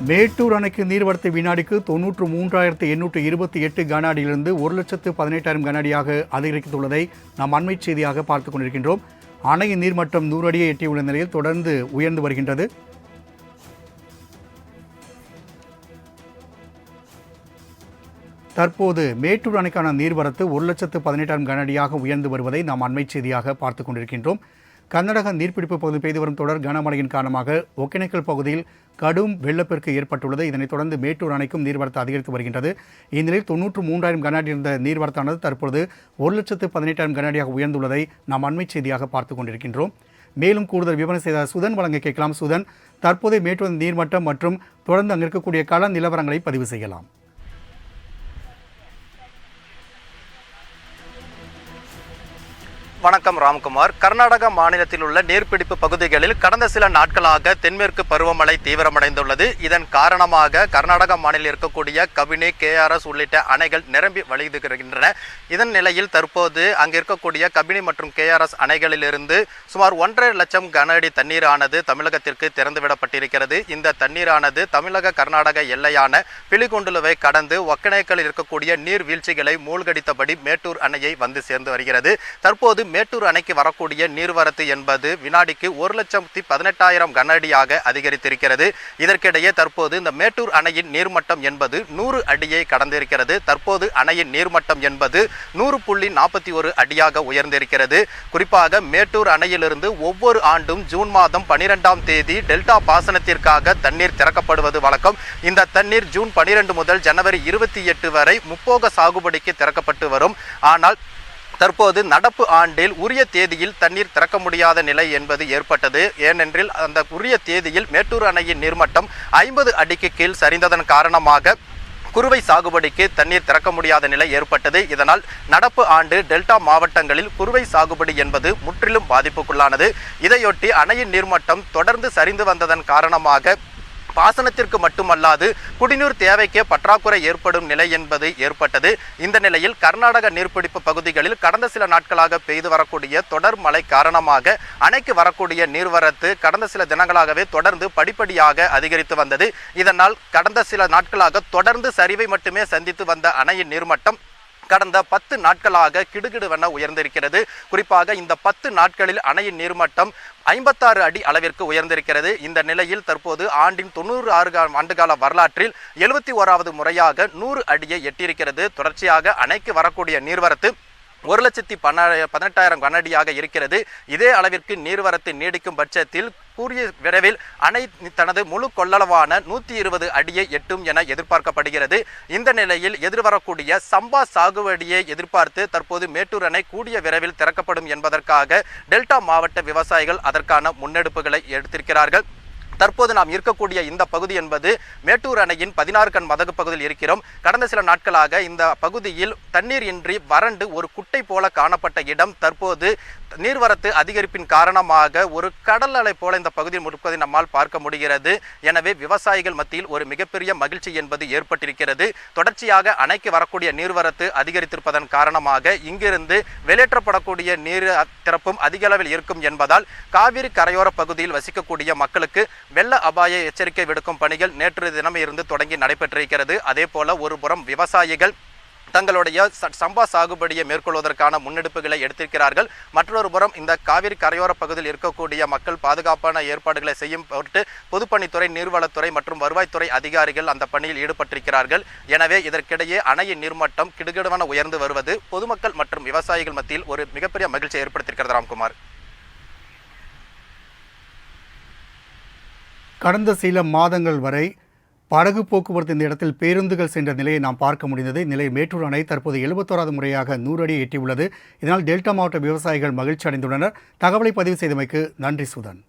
மேட்டூர் அணைக்கு நீர்வரத்து வினாடிக்கு 93,828 கன அடியிலிருந்து 1,18,000 கன அடியாக அதிகரித்துள்ளதை நாம் அண்மை செய்தியாக பார்த்துக் கொண்டிருக்கின்றோம். அணையின் நீர்மட்டம் 100 அடியை எட்டியுள்ள நிலையில் தொடர்ந்து உயர்ந்து வருகின்றது. தற்போது மேட்டூர் அணைக்கான நீர்வரத்து 1,18,000 கன அடியாக உயர்ந்து வருவதை நாம் அண்மை செய்தியாக பார்த்துக் கொண்டிருக்கின்றோம். கர்நாடக நீர்பிடிப்பு பகுதியில் பெய்து வரும் தொடர் கனமழையின் காரணமாக ஒகேனக்கல் பகுதியில் கடும் வெள்ளப்பெருக்கு ஏற்பட்டுள்ளது. இதனைத் தொடர்ந்து மேட்டூர் அணைக்கும் நீர்வரத்து அதிகரித்து வருகின்றது. இந்நிலையில் 93,000 கன அடி இருந்த நீர்வரத்தானது தற்பொழுது 1,18,000 கன அடியாக உயர்ந்துள்ளதை நாம் அண்மை செய்தியாக பார்த்துக் கொண்டிருக்கின்றோம். மேலும் கூடுதல் விவரம் செய்த சுதன் வழங்க கேட்கலாம். சுதன், தற்போதைய மேட்டூர் நீர்மட்டம் மற்றும் தொடர்ந்து அங்கு இருக்கக்கூடிய கள நிலவரங்களை பதிவு செய்யலாம். வணக்கம் ராம்குமார். கர்நாடக மாநிலத்தில் உள்ள நீர்பிடிப்பு பகுதிகளில் கடந்த சில நாட்களாக தென்மேற்கு பருவமழை தீவிரமடைந்துள்ளது. இதன் காரணமாக கர்நாடக மாநிலம் இருக்கக்கூடிய கபினி, KRS உள்ளிட்ட அணைகள் நிரம்பி வழிகின்றன. இதன் நிலையில் தற்போது அங்கு இருக்கக்கூடிய கபினி மற்றும் KRS அணைகளிலிருந்து சுமார் 1.5 லட்சம் கன அடி தண்ணீரானது தமிழகத்திற்கு திறந்துவிடப்பட்டிருக்கிறது. இந்த தண்ணீரானது தமிழக கர்நாடக எல்லையான பிலிகுண்டுலுவை கடந்து ஒகேனக்கலில் இருக்கக்கூடிய நீர்வீழ்ச்சிகளை மூழ்கடித்தபடி மேட்டூர் அணையை வந்து சேர்ந்து வருகிறது. தற்போது மேட்டூர் அணைக்கு வரக்கூடிய நீர்வரத்து என்பது வினாடிக்கு 1,18,000 கன அடியாக அதிகரித்திருக்கிறது. இதற்கிடையே தற்போது இந்த மேட்டூர் அணையின் நீர்மட்டம் என்பது 100 அடியை கடந்திருக்கிறது. தற்போது அணையின் நீர்மட்டம் என்பது 100.41 அடியாக உயர்ந்திருக்கிறது. குறிப்பாக மேட்டூர் அணையிலிருந்து ஒவ்வொரு ஆண்டும் ஜூன் மாதம் 12ஆம் தேதி டெல்டா பாசனத்திற்காக தண்ணீர் திறக்கப்படுவது வழக்கம். இந்த தண்ணீர் ஜூன் 12 முதல் ஜனவரி 28 வரை முப்போக சாகுபடிக்கு திறக்கப்பட்டு வரும். ஆனால் தற்போது நடப்பு ஆண்டில் உரிய தேதியில் தண்ணீர் திறக்க முடியாத நிலை என்பது ஏற்பட்டது. ஏனென்றால் அந்த உரிய தேதியில் மேட்டூர் அணையின் நீர்மட்டம் 50 அடிக்கு கீழ் சரிந்ததன் காரணமாக குறுவை சாகுபடிக்கு தண்ணீர் திறக்க முடியாத நிலை ஏற்பட்டது. இதனால் நடப்பு ஆண்டு டெல்டா மாவட்டங்களில் குறுவை சாகுபடி என்பது முற்றிலும் பாதிப்புக்குள்ளானது. இதையொட்டி அணையின் நீர்மட்டம் தொடர்ந்து சரிந்து வந்ததன் காரணமாக பாசனத்திற்கு மட்டுமல்லாது குடிநீர் தேவைக்கே பற்றாக்குறை ஏற்படும் நிலை என்பது ஏற்பட்டது. இந்த நிலையில் கர்நாடக நீர்பிடிப்பு பகுதிகளில் கடந்த சில நாட்களாக பெய்து வரக்கூடிய தொடர் மழை காரணமாக அணைக்கு வரக்கூடிய நீர்வரத்து கடந்த சில தினங்களாகவே தொடர்ந்து படிப்படியாக அதிகரித்து வந்தது. இதனால் கடந்த சில நாட்களாக தொடர்ந்து சரிவை மட்டுமே சந்தித்து வந்த அணையின் நீர்மட்டம் கடந்த 10 நாட்களாக கிடுகிடுவென உயர்ந்திருக்கிறது. குறிப்பாக இந்த 10 நாட்களில் அணையின் நீர்மட்டம் 56 அடி அளவிற்கு உயர்ந்திருக்கிறது. இந்த நிலையில் தற்போது ஆண்டின் 96 ஆண்டுகால வரலாற்றில் 71வது முறையாக 100 அடியை எட்டியிருக்கிறது. தொடர்ச்சியாக அணைக்கு வரக்கூடிய நீர்வரத்து 1,18,000 கன அடியாக இருக்கிறது. இதே அளவிற்கு நீர்வரத்து நீடிக்கும் பட்சத்தில் கூறிய விரைவில் அணை தனது முழு கொள்ளளவான 120 அடியை எட்டும் என எதிர்பார்க்கப்படுகிறது. இந்த நிலையில் எதிர்வரக்கூடிய சம்பா சாகுபடியை எதிர்பார்த்து தற்போது மேட்டூர் அணை கூடிய விரைவில் திறக்கப்படும் என்பதற்காக டெல்டா மாவட்ட விவசாயிகள் அதற்கான முன்னெடுப்புகளை எடுத்திருக்கிறார்கள். தற்போது நாம் இருக்கக்கூடிய இந்த பகுதி என்பது மேட்டூர் அணையின் 16 கண் மதகு பகுதியில் இருக்கிறோம். கடந்த சில நாட்களாக இந்த பகுதியில் தண்ணீர் இன்றி வறண்டு ஒரு குட்டை போல காணப்பட்ட இடம் தற்போது நீர்வரத்து அதிகரிப்பின் காரணமாக ஒரு கடல் அலை போல இந்த பகுதியில் முழுவதை நம்மால் பார்க்க முடிகிறது. எனவே விவசாயிகள் மத்தியில் ஒரு மிகப்பெரிய மகிழ்ச்சி என்பது ஏற்பட்டிருக்கிறது. தொடர்ச்சியாக அணைக்கு வரக்கூடிய நீர்வரத்து அதிகரித்திருப்பதன் காரணமாக இங்கிருந்து வெளியேற்றப்படக்கூடிய நீர் திறப்பும் அதிக அளவில் இருக்கும் என்பதால் காவிரி கரையோர பகுதியில் வசிக்கக்கூடிய மக்களுக்கு வெள்ள அபாய எச்சரிக்கை விடுக்கும் பணிகள் நேற்று தினம் இருந்து தொடங்கி நடைபெற்றிருக்கிறது. அதே போல ஒரு புறம் விவசாயிகள் தங்களுடைய சம்பா சாகுபடியை மேற்கொள்வதற்கான முன்னெடுப்புகளை எடுத்திருக்கிறார்கள். மற்றொரு புறம் இந்த காவிரி கரையோர பகுதியில் இருக்கக்கூடிய மக்கள் பாதுகாப்பான ஏற்பாடுகளை செய்யும் பொருட்டு பொதுப்பணித்துறை, நீர்வளத்துறை மற்றும் வருவாய்த்துறை அதிகாரிகள் அந்த பணியில் ஈடுபட்டிருக்கிறார்கள். எனவே இதற்கிடையே அணையின் நீர்மட்டம் கிடுகிடுவென உயர்ந்து வருவது பொதுமக்கள் மற்றும் விவசாயிகள் மத்தியில் ஒரு மிகப்பெரிய மகிழ்ச்சியை ஏற்படுத்தியிருக்கிறது. ராம்குமார், கடந்த சில மாதங்கள் வரை படகு போக்குவரத்து இந்த இடத்தில் பேருந்துகள் சென்ற நிலையை நாம் பார்க்க முடிந்தது. இந்நிலையில் மேட்டூர் அணை தற்போது 71வது முறையாக 100 அடியை எட்டியுள்ளது. இதனால் டெல்டா மாவட்ட விவசாயிகள் மகிழ்ச்சி அடைந்துள்ளனர். தகவலை பதிவு செய்தமைக்கு நன்றி சுதன்.